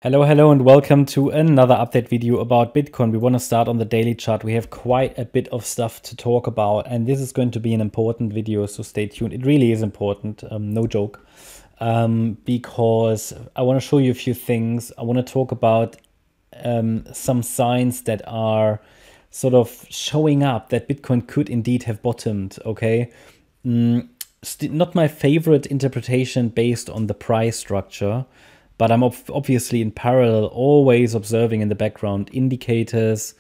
Hello, and welcome to another update video about Bitcoin. We want to start on the daily chart. We have quite a bit of stuff to talk about, and this is going to be an important video, so stay tuned. It really is important, no joke, because I want to show you a few things. I want to talk about some signs that are sort of showing up that Bitcoin could indeed have bottomed, okay? Not my favorite interpretation based on the price structure, but I'm obviously in parallel always observing in the background indicators,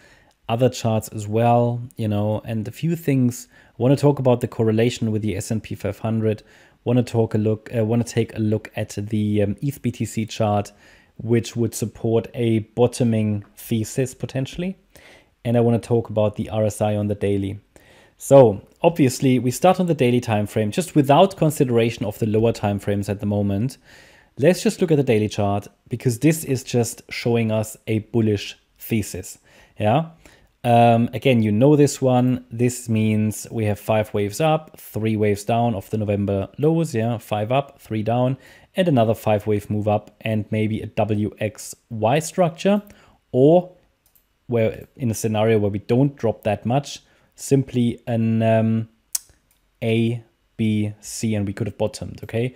other charts as well, you know, and a few things. I want to talk about the correlation with the S&P 500. Want to take a look at the ETH BTC chart, which would support a bottoming thesis potentially. And I want to talk about the RSI on the daily. So obviously we start on the daily time frame, just without consideration of the lower time frames at the moment. Let's just look at the daily chart, because this is just showing us a bullish thesis. Yeah. Again, you know this one. This means we have 5 waves up, 3 waves down of the November lows. Yeah, 5 up, 3 down, and another 5-wave move up, and maybe a WXY structure, or where in a scenario where we don't drop that much, simply an A, B, C, and we could have bottomed. Okay.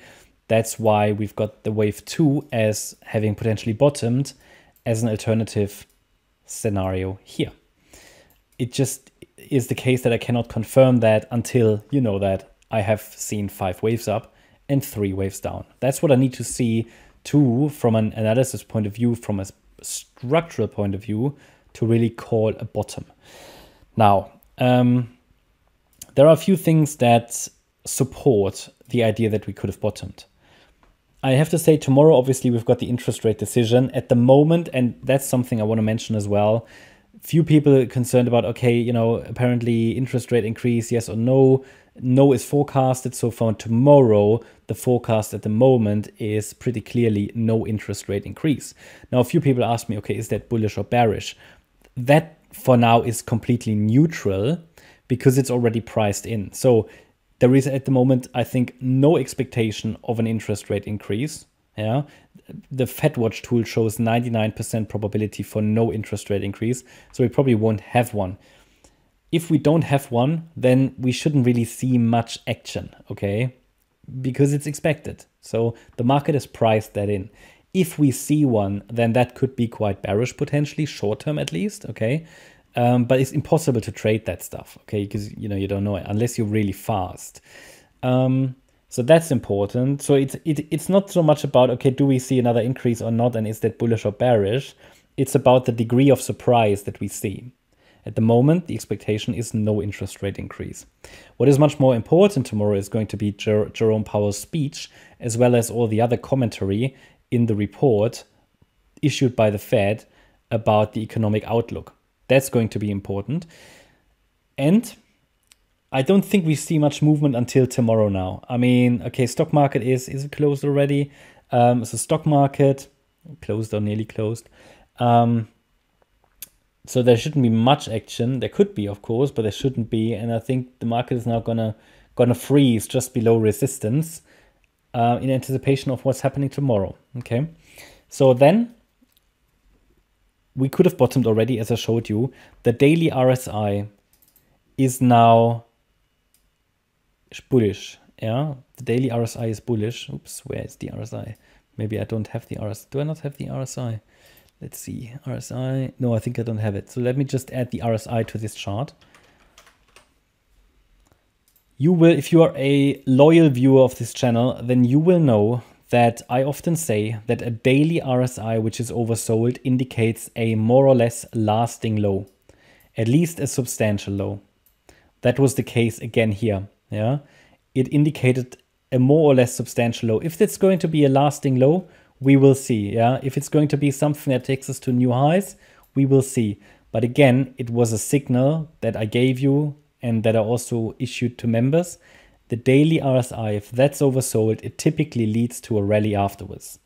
That's why we've got the wave 2 as having potentially bottomed as an alternative scenario here. It just is the case that I cannot confirm that until you know that I have seen 5 waves up and 3 waves down. That's what I need to see too from an analysis point of view, from a structural point of view, to really call a bottom. Now, there are a few things that support the idea that we could have bottomed. I have to say tomorrow, obviously, we've got the interest rate decision at the moment, and that's something I want to mention as well. Few people are concerned about, okay, you know, apparently interest rate increase, yes or no. No is forecasted. So for tomorrow, the forecast at the moment is pretty clearly no interest rate increase. Now, a few people ask me, okay, is that bullish or bearish? That for now is completely neutral because it's already priced in. So there is at the moment, I think, no expectation of an interest rate increase. Yeah, the FedWatch tool shows 99% probability for no interest rate increase, so we probably won't have one. If we don't have one, then we shouldn't really see much action, okay? Because it's expected. So the market has priced that in. If we see one, then that could be quite bearish potentially, short term at least, okay? But it's impossible to trade that stuff, okay? Because, you know, you don't know it unless you're really fast. So that's important. So it's not so much about, okay, do we see another increase or not? And is that bullish or bearish? It's about the degree of surprise that we see. At the moment, the expectation is no interest rate increase. What is much more important tomorrow is going to be Jerome Powell's speech, as well as all the other commentary in the report issued by the Fed about the economic outlook. That's going to be important. And I don't think we see much movement until tomorrow now. I mean, okay, stock market is it closed already? So stock market closed or nearly closed. So there shouldn't be much action. There could be, of course, but there shouldn't be. And I think the market is now gonna freeze just below resistance in anticipation of what's happening tomorrow. Okay, so then we could have bottomed already, as I showed you. The daily RSI is now bullish. Yeah, the daily RSI is bullish. Oops, where is the RSI? Maybe I don't have the RSI. Do I not have the RSI? Let's see. RSI. No, I think I don't have it. So let me just add the RSI to this chart. You will, if you are a loyal viewer of this channel, then you will know that I often say that a daily RSI which is oversold indicates a more or less lasting low, at least a substantial low. That was the case again here. Yeah, it indicated a more or less substantial low. If that's going to be a lasting low, we will see. Yeah, if it's going to be something that takes us to new highs, we will see. But again, it was a signal that I gave you and that I also issued to members. The daily RSI, if that's oversold, it typically leads to a rally afterwards.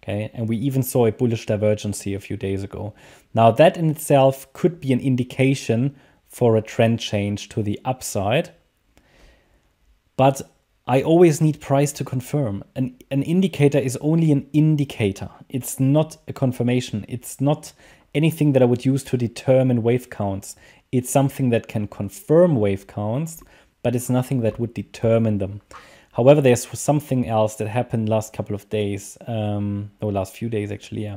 Okay, and we even saw a bullish divergence here a few days ago. Now that in itself could be an indication for a trend change to the upside. But I always need price to confirm. An indicator is only an indicator. It's not a confirmation. It's not anything that I would use to determine wave counts. It's something that can confirm wave counts, but it's nothing that would determine them. However, there's something else that happened last couple of days, or last few days actually, yeah.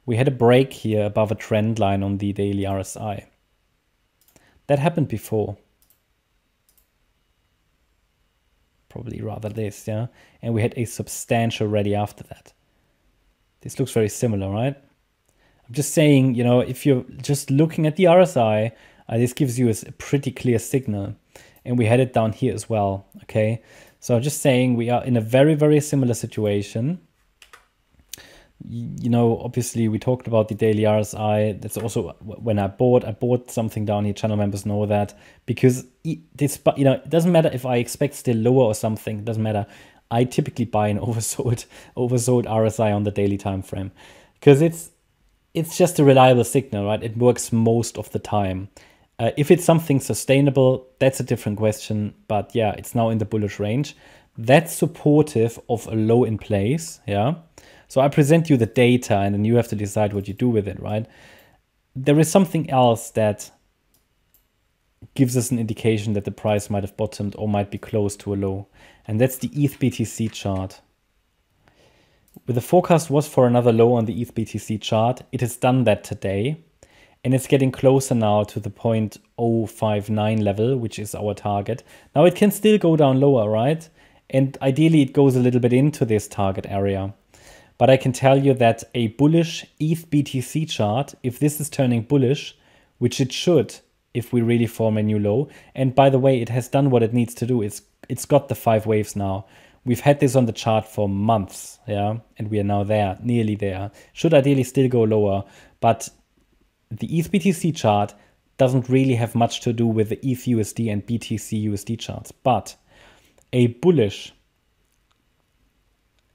We had a break here above a trend line on the daily RSI. That happened before. Probably rather this, yeah. And we had a substantial rally after that. This looks very similar, right? I'm just saying, you know, if you're just looking at the RSI, this gives you a pretty clear signal. And we had it down here as well, okay? So I'm just saying we are in a very, very similar situation. You know, obviously we talked about the daily RSI. That's also when I bought something down here. Channel members know that, because this, you know, it doesn't matter if I expect still lower or something. It doesn't matter. I typically buy an oversold RSI on the daily time frame, because it's just a reliable signal, right? It works most of the time. If it's something sustainable, that's a different question. But yeah, it's now in the bullish range. That's supportive of a low in place, yeah. So I present you the data and then you have to decide what you do with it, right? There is something else that gives us an indication that the price might have bottomed or might be close to a low. And that's the ETH BTC chart. But the forecast was for another low on the ETH BTC chart. It has done that today. And it's getting closer now to the 0.059 level, which is our target. Now it can still go down lower, right? And ideally it goes a little bit into this target area. But I can tell you that a bullish ETH BTC chart, if this is turning bullish, which it should if we really form a new low. And by the way, it has done what it needs to do. It's got the 5 waves now. We've had this on the chart for months, yeah, and we are now there, nearly there. Should ideally still go lower, but the ETH BTC chart doesn't really have much to do with the ETH USD and BTC USD charts. But a bullish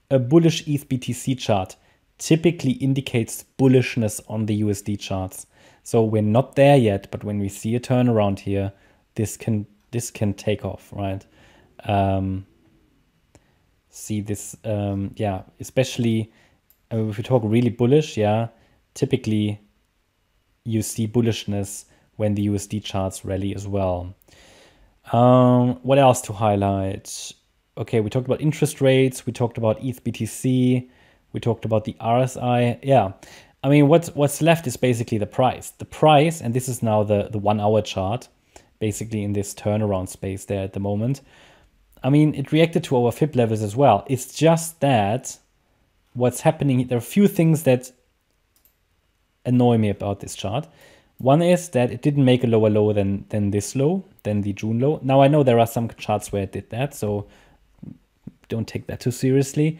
ETH BTC chart typically indicates bullishness on the USD charts. So we're not there yet, but when we see a turnaround here, this can take off, right? See this, yeah, especially if we talk really bullish, yeah, typically you see bullishness when the USD charts rally as well. What else to highlight? Okay, we talked about interest rates, we talked about ETH BTC, we talked about the RSI. Yeah, I mean, what's left is basically the price. The price, and this is now the 1 hour chart, basically in this turnaround space there at the moment. I mean, it reacted to our FIB levels as well. It's just that what's happening, there are a few things that annoy me about this chart. One is that it didn't make a lower low than this low, than the June low. Now I know there are some charts where it did that, so don't take that too seriously.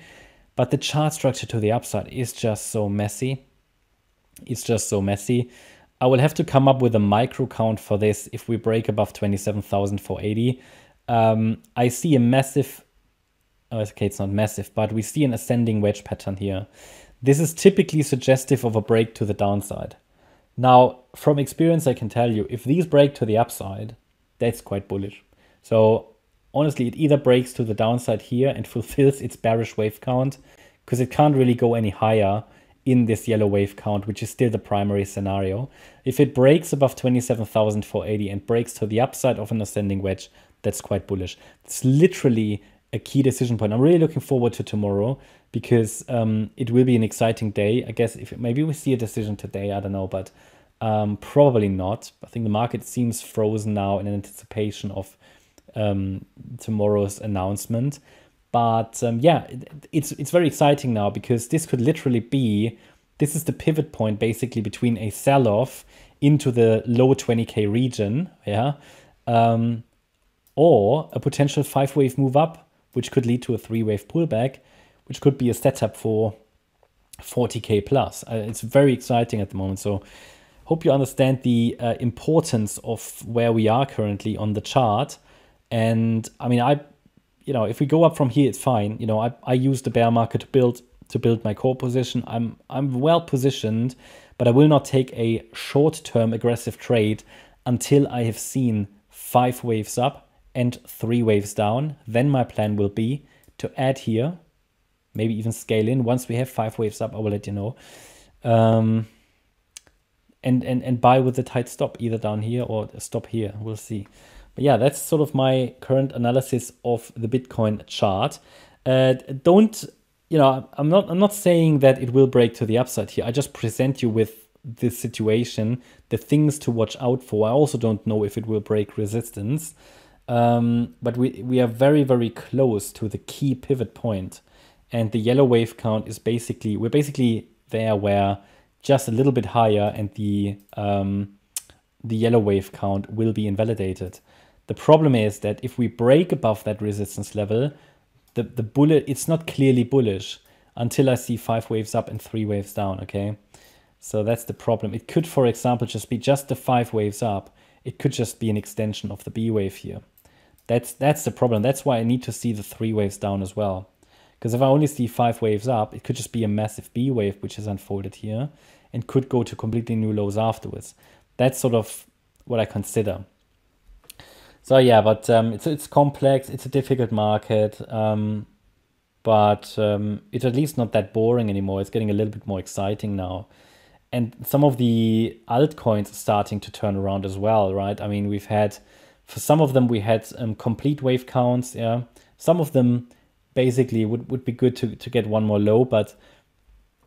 But the chart structure to the upside is just so messy. It's just so messy. I will have to come up with a micro count for this if we break above 27,480. I see a massive, okay, it's not massive, but we see an ascending wedge pattern here. This is typically suggestive of a break to the downside. Now, from experience, I can tell you, if these break to the upside, that's quite bullish. So honestly, it either breaks to the downside here and fulfills its bearish wave count, because it can't really go any higher in this yellow wave count, which is still the primary scenario. If it breaks above 27,480 and breaks to the upside of an ascending wedge, that's quite bullish. It's literally a key decision point. I'm really looking forward to tomorrow, because it will be an exciting day. I guess if maybe we see a decision today, I don't know, but probably not. I think the market seems frozen now in anticipation of tomorrow's announcement. But yeah, it's very exciting now, because this could literally be, this is the pivot point basically between a sell-off into the low 20K region, yeah, or a potential 5-wave move up, which could lead to a 3-wave pullback, which could be a setup for 40K plus. It's very exciting at the moment. So hope you understand the importance of where we are currently on the chart. And I mean, you know, if we go up from here, it's fine. You know, I use the bear market to build my core position. I'm well positioned, but I will not take a short-term aggressive trade until I have seen 5 waves up and 3 waves down, then my plan will be to add here, maybe even scale in. Once we have 5 waves up, I will let you know. And buy with a tight stop, either down here or a stop here. We'll see. But yeah, that's sort of my current analysis of the Bitcoin chart. Don't, you know, I'm not saying that it will break to the upside here. I just present you with this situation, the things to watch out for. I also don't know if it will break resistance. But we are very, very close to the key pivot point. And the yellow wave count is basically, we're basically there where just a little bit higher and the yellow wave count will be invalidated. The problem is that if we break above that resistance level, the bullet, it's not clearly bullish until I see 5 waves up and 3 waves down, okay? So that's the problem. It could, for example, just be just the 5 waves up. It could just be an extension of the B wave here. That's the problem. That's why I need to see the 3 waves down as well. Because if I only see 5 waves up, it could just be a massive B wave, which is unfolded here, and could go to completely new lows afterwards. That's sort of what I consider. So yeah, but it's complex. It's a difficult market, but it's at least not that boring anymore. It's getting a little bit more exciting now. And some of the altcoins are starting to turn around as well, right? I mean, we've had, for some of them, we had complete wave counts, yeah. Some of them basically would be good to get one more low, but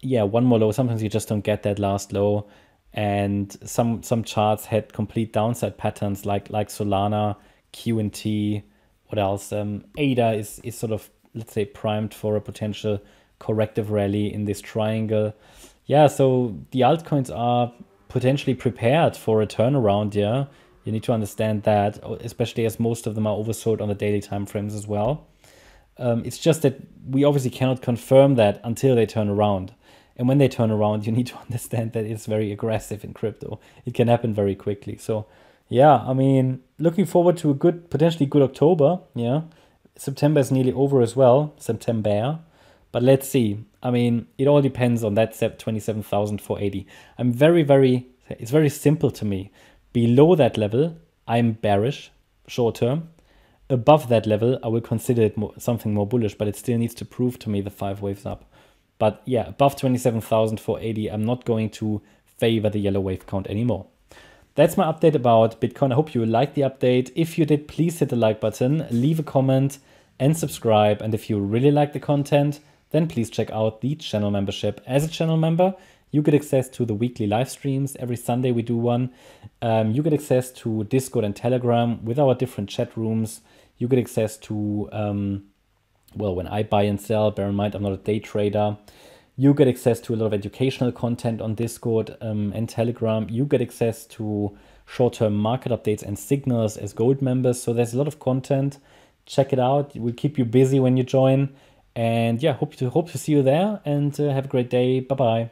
yeah, one more low, sometimes you just don't get that last low. And some charts had complete downside patterns like Solana, QNT, what else? ADA is sort of, let's say, primed for a potential corrective rally in this triangle. Yeah, so the altcoins are potentially prepared for a turnaround, yeah. You need to understand that, especially as most of them are oversold on the daily time frames as well. It's just that we obviously cannot confirm that until they turn around. And when they turn around, you need to understand that it's very aggressive in crypto. It can happen very quickly. So yeah, I mean, looking forward to a good, potentially good October. Yeah, September is nearly over as well. September. But let's see. I mean, it all depends on that 27,480. I'm it's very simple to me. Below that level, I'm bearish, short term. Above that level, I will consider it something more bullish, but it still needs to prove to me the 5 waves up. But yeah, above 27,480, I'm not going to favor the yellow wave count anymore. That's my update about Bitcoin. I hope you liked the update. If you did, please hit the like button, leave a comment, and subscribe. And if you really like the content, then please check out the channel membership. As a channel member, you get access to the weekly live streams. Every Sunday we do one. You get access to Discord and Telegram with our different chat rooms. You get access to, well, when I buy and sell, bear in mind, I'm not a day trader. You get access to a lot of educational content on Discord and Telegram. You get access to short-term market updates and signals as gold members. So there's a lot of content. Check it out. It will keep you busy when you join. And yeah, hope to see you there, and have a great day. Bye-bye.